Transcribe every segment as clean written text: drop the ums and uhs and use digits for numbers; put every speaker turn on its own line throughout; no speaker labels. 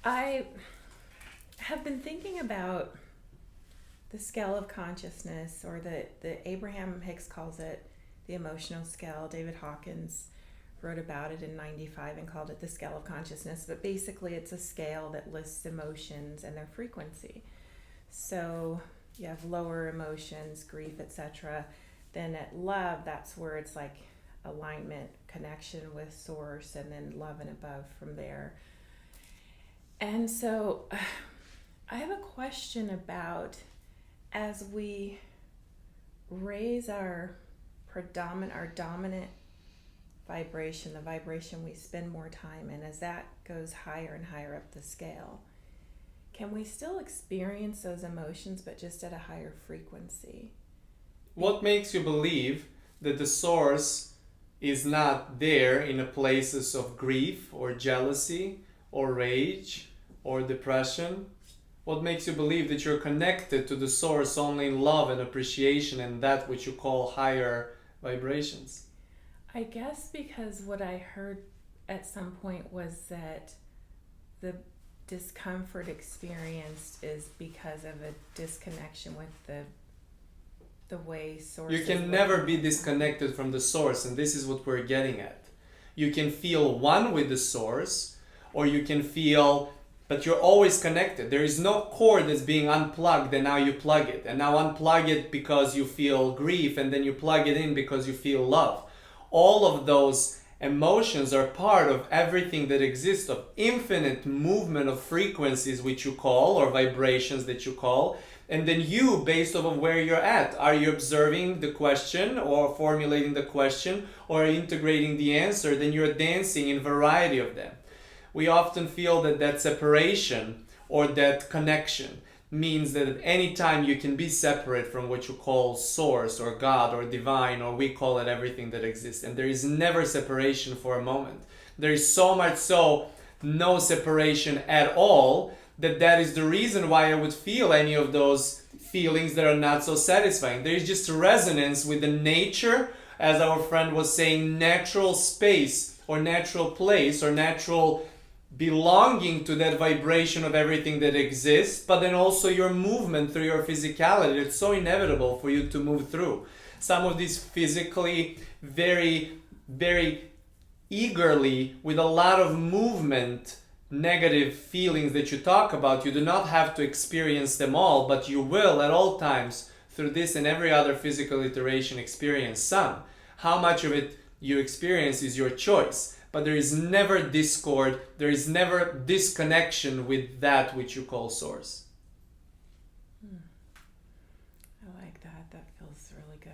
I have been thinking about the scale of consciousness, or the Abraham Hicks calls it the emotional scale. David Hawkins wrote about it in 95 and called it the scale of consciousness. But basically it's a scale that lists emotions and their frequency. So you have lower emotions, grief, etc. Then at love, that's where it's like alignment, connection with source, and then love and above from there. And so I have a question about, as we raise our dominant vibration, the vibration we spend more time in, as that goes higher and higher up the scale, can we still experience those emotions but just at a higher frequency?
What makes you believe that the source is not there in the places of grief or jealousy or rage or depression? What makes you believe that you're connected to the source only in love and appreciation and that which you call higher vibrations?
I guess because what I heard at some point was that the discomfort experienced is because of a disconnection with the way source.
You can never be disconnected from the source, and this is what we're getting at. You can feel one with the source, or you can feel, but you're always connected. There is no cord that's being unplugged and now you plug it, and now unplug it because you feel grief, and then you plug it in because you feel love. All of those emotions are part of everything that exists, of infinite movement of frequencies, which you call, or vibrations that you call. And then you, based off of where you're at, are you observing the question or formulating the question or integrating the answer? Then you're dancing in variety of them. We often feel that that separation or that connection means that at any time you can be separate from what you call source or God or divine, or we call it everything that exists. And there is never separation for a moment. There is so much so no separation at all, that is the reason why I would feel any of those feelings that are not so satisfying. There is just a resonance with the nature, as our friend was saying, natural space or natural place or natural belonging to that vibration of everything that exists, but then also your movement through your physicality. It's so inevitable for you to move through. Some of these physically very, very eagerly, with a lot of movement, negative feelings that you talk about, you do not have to experience them all, but you will at all times through this and every other physical iteration experience some. How much of it you experience is your choice, but there is never discord, there is never disconnection with that which you call source.
I like that. That feels really good.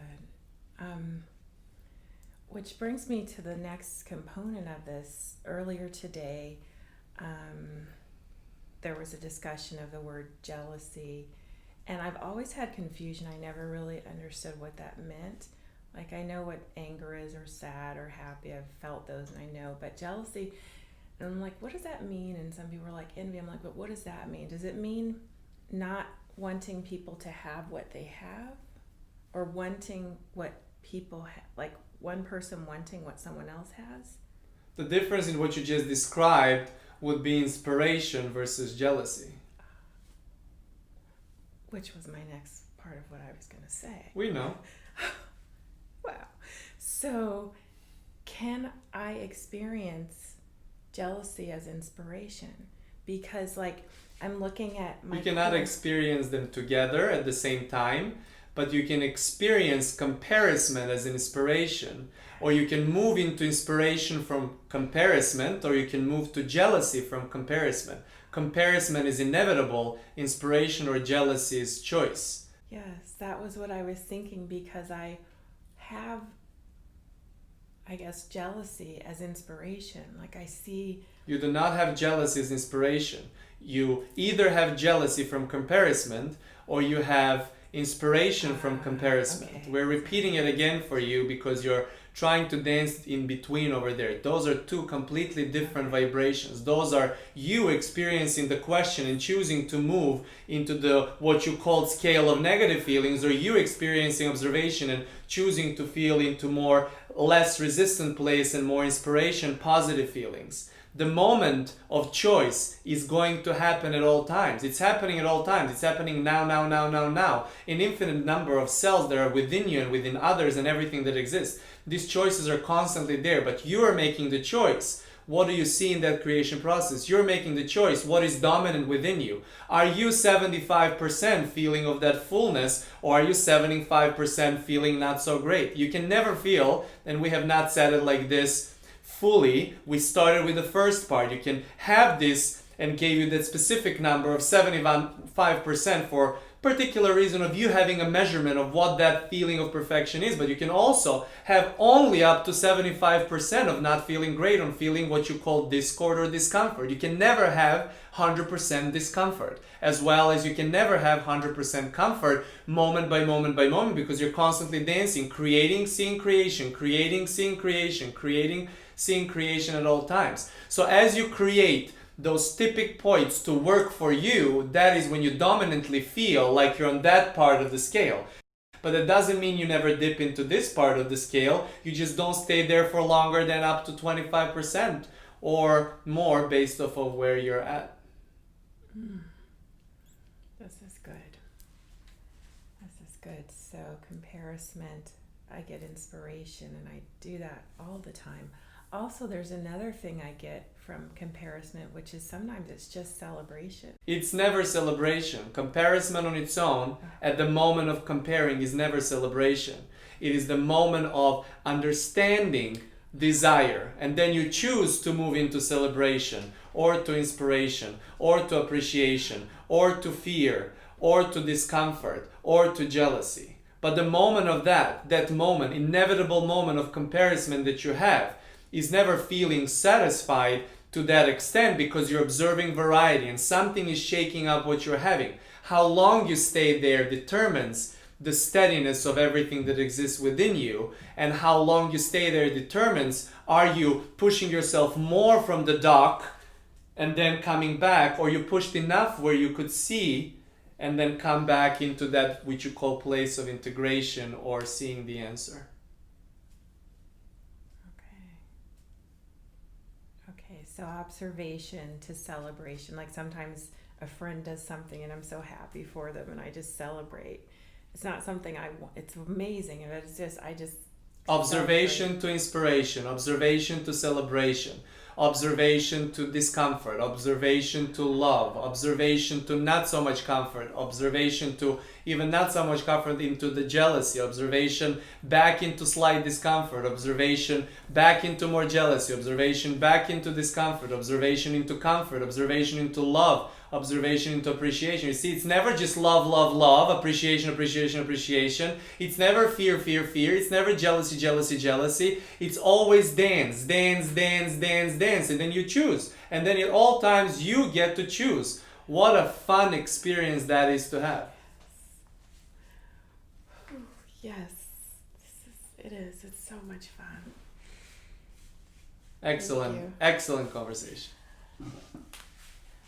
Which brings me to the next component of this. Earlier today, there was a discussion of the word jealousy, and I've always had confusion. I never really understood what that meant. Like, I know what anger is, or sad, or happy. I've felt those and I know, but jealousy, and I'm like, what does that mean? And some people are like envy. I'm like, but what does that mean? Does it mean not wanting people to have what they have, or wanting what people have, like one person wanting what someone else has?
The difference in what you just described would be inspiration versus jealousy.
Which was my next part of what I was going to say.
We know.
Wow. So, can I experience jealousy as inspiration? Because, like, I'm looking at my...
You cannot experience them together at the same time, but you can experience comparison as inspiration. Or you can move into inspiration from comparison, or you can move to jealousy from comparison. Comparison is inevitable, inspiration or jealousy is choice.
Yes, that was what I was thinking, because I have, I guess, jealousy as inspiration. Like, I see...
You do not have jealousy as inspiration. You either have jealousy from comparison, or you have inspiration from comparison.
Okay.
We're repeating it again for you because you're trying to dance in between over there. Those are two completely different vibrations. Those are you experiencing the question and choosing to move into the what you called scale of negative feelings, or you experiencing observation and choosing to feel into more less resistant place and more inspiration, positive feelings. The moment of choice is going to happen at all times. It's happening at all times. It's happening now, now, now, now, now. An infinite number of cells that are within you and within others and everything that exists. These choices are constantly there, but you are making the choice. What do you see in that creation process? You're making the choice. What is dominant within you? Are you 75% feeling of that fullness, or are you 75% feeling not so great? You can never feel, and we have not said it like this fully. We started with the first part. You can have this and gave you that specific number of 75% for particular reason of you having a measurement of what that feeling of perfection is, but you can also have only up to 75% of not feeling great, on feeling what you call discord or discomfort. You can never have 100% discomfort, as well as you can never have 100% comfort moment by moment by moment, because you're constantly dancing, creating, seeing creation, creating, seeing creation, creating, seeing creation at all times. So as you create those typic points to work for you, that is when you dominantly feel like you're on that part of the scale. But that doesn't mean you never dip into this part of the scale. You just don't stay there for longer than up to 25% or more based off of where you're at.
This is good. This is good. So comparison, I get inspiration, and I do that all the time. Also, there's another thing I get from comparison, which is sometimes it's just celebration.
It's never celebration. Comparison on its own, at the moment of comparing, is never celebration. It is the moment of understanding desire, and then you choose to move into celebration, or to inspiration, or to appreciation, or to fear, or to discomfort, or to jealousy. But the moment of that moment, inevitable moment of comparison that you have, is never feeling satisfied to that extent, because you're observing variety and something is shaking up what you're having. How long you stay there determines the steadiness of everything that exists within you, and how long you stay there determines, are you pushing yourself more from the dock and then coming back, or you pushed enough where you could see and then come back into that which you call place of integration or seeing the answer.
So observation to celebration. Like sometimes a friend does something and I'm so happy for them and I just celebrate. It's not something I want. It's amazing. It's just, I just
observation to inspiration, observation to celebration, observation to discomfort, observation to love, observation to not so much comfort, observation to even not so much comfort into the jealousy, observation back into slight discomfort, observation back into more jealousy, observation back into discomfort, observation into comfort, observation into love, observation into appreciation. You see, it's never just love, love, love, appreciation, appreciation, appreciation. It's never fear, fear, fear. It's never jealousy, jealousy, jealousy. It's always dance, dance, dance, dance, dance. And then you choose. And then at all times you get to choose. What a fun experience that is to have.
Yes, it is. It's so much fun.
Excellent, excellent conversation.